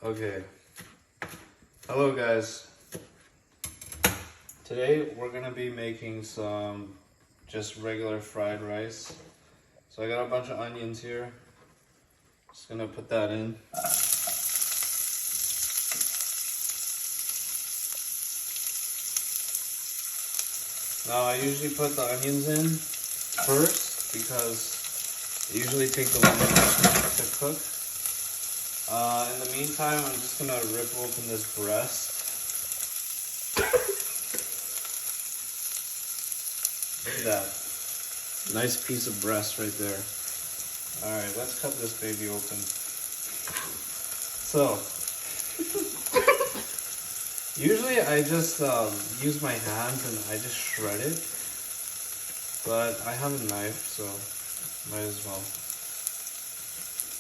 Okay. Hello guys. Today we're gonna be making some just regular fried rice. So I got a bunch of onions here. Just gonna put that in. Now I usually put the onions in first because they usually take the longest to cook. In the meantime, I'm just gonna rip open this breast. Look at that. Nice piece of breast right there. Alright, let's cut this baby open. So, usually I just use my hands and I just shred it. But I have a knife, so might as well.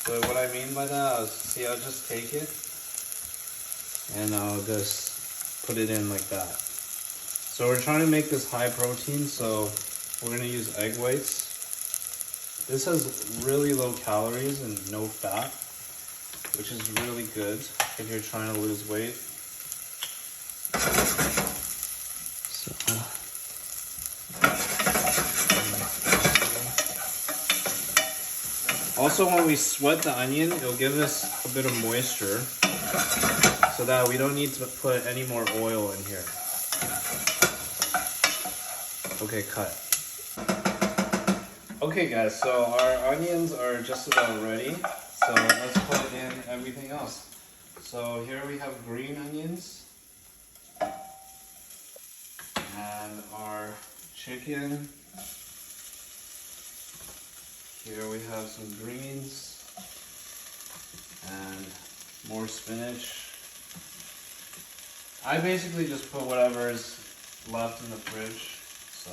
But what I mean by that is, see, I'll just take it and I'll just put it in like that. So we're trying to make this high protein, so we're gonna use egg whites. This has really low calories and no fat, which is really good if you're trying to lose weight. Also, when we sweat the onion, it'll give us a bit of moisture so that we don't need to put any more oil in here. Okay, cut. Okay guys, so our onions are just about ready. So let's put in everything else. So here we have green onions and our chicken. Here we have some greens and more spinach. I basically just put whatever is left in the fridge, so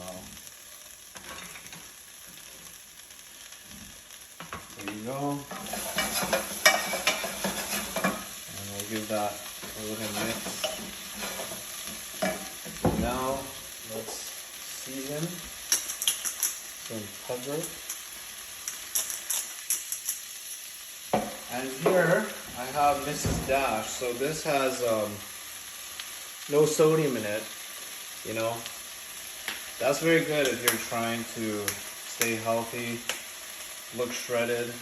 there you go. And we'll give that a little mix. Now let's season some pepper. And here I have Mrs. Dash. So this has no sodium in it, you know. That's very good if you're trying to stay healthy, look shredded.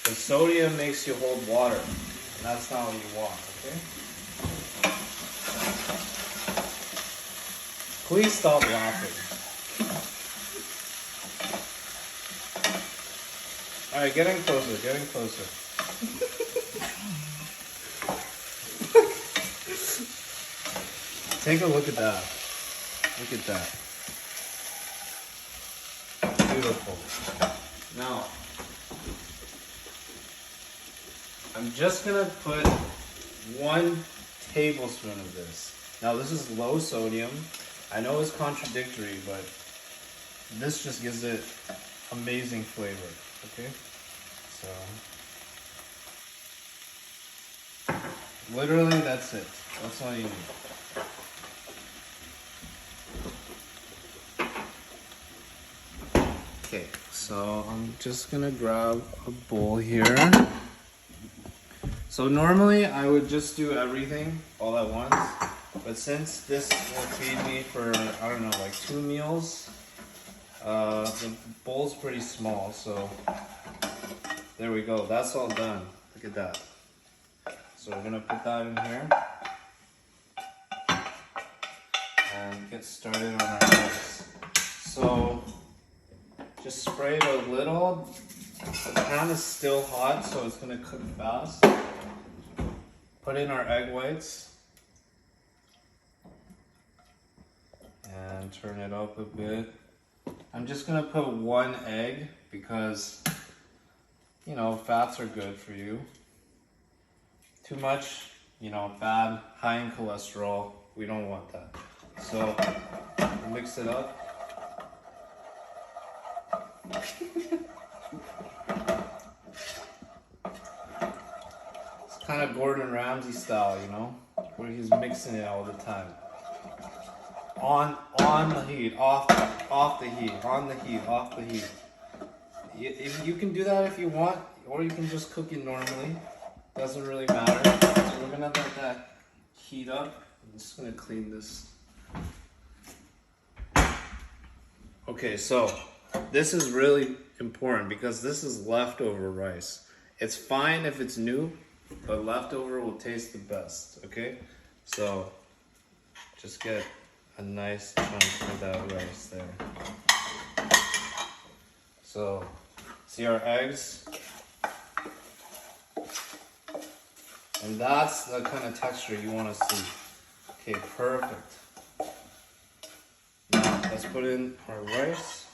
The sodium makes you hold water, and that's not what you want, okay? Please stop laughing. Alright, getting closer, getting closer. Take a look at that. Look at that. Beautiful. Now, I'm just gonna put 1 tablespoon of this. Now this is low sodium. I know it's contradictory, but this just gives it amazing flavor. Okay, so literally that's it. That's all you need. Okay, so I'm just gonna grab a bowl here. So normally I would just do everything all at once, but since this will feed me for, I don't know, like 2 meals, the bowl's pretty small, so there we go. That's all done. Look at that. So we're gonna put that in here and get started on our eggs. So just spray it a little. The pan is still hot, so it's gonna cook fast. Put in our egg whites and turn it up a bit. I'm just gonna put 1 egg because, you know, fats are good for you. Too much, you know, bad, high in cholesterol. We don't want that. So mix it up. It's kind of Gordon Ramsay style, you know, where he's mixing it all the time. On the heat, off the heat, on the heat, off the heat. You can do that if you want, or you can just cook it normally. Doesn't really matter. So we're gonna let that heat up. I'm just gonna clean this. Okay, so this is really important because this is leftover rice. It's fine if it's new, but leftover will taste the best, okay? So just get a nice chunk of that rice there. So see our eggs? And that's the kind of texture you want to see. Okay, perfect. Now let's put in our rice.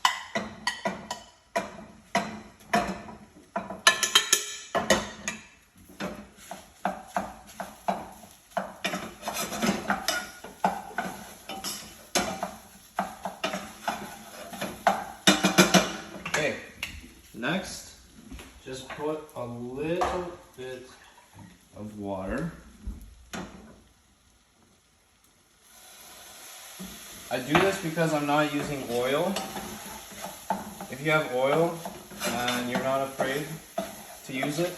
Okay, next, just put a little bit of water. I do this because I'm not using oil. If you have oil and you're not afraid to use it,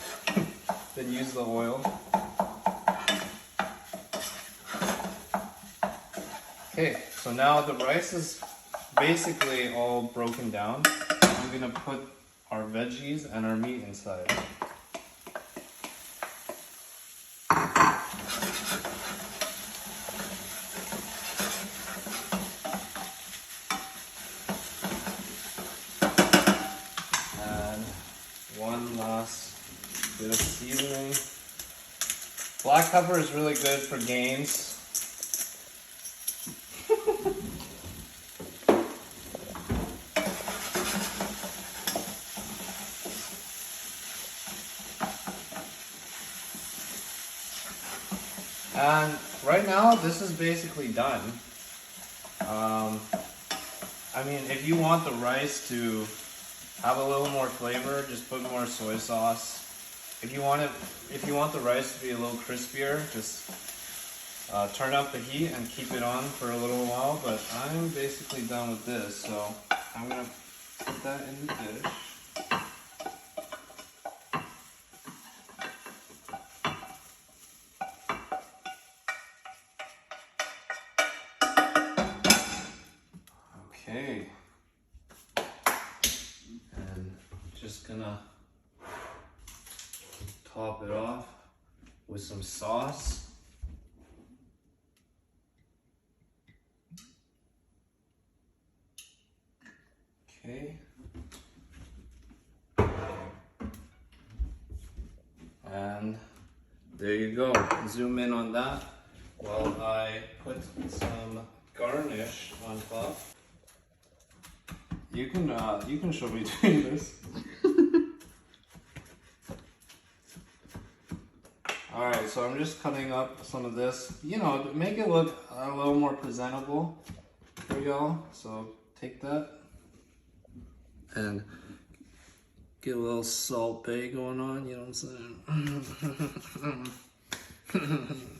then use the oil. Okay, so now the rice is basically all broken down. I'm gonna put our veggies and our meat inside. And one last bit of seasoning. Black pepper is really good for gains. And right now, this is basically done. I mean, if you want the rice to have a little more flavor, just put more soy sauce. If you want the rice to be a little crispier, just turn up the heat and keep it on for a little while. But I'm basically done with this, so I'm gonna put that in the dish. Okay, and just gonna top it off with some sauce. Okay, and there you go. Zoom in on that while I put some garnish on top. You can show me doing this. All right, so I'm just cutting up some of this, you know, to make it look a little more presentable for y'all. So take that and get a little salt bay going on. You know what I'm saying?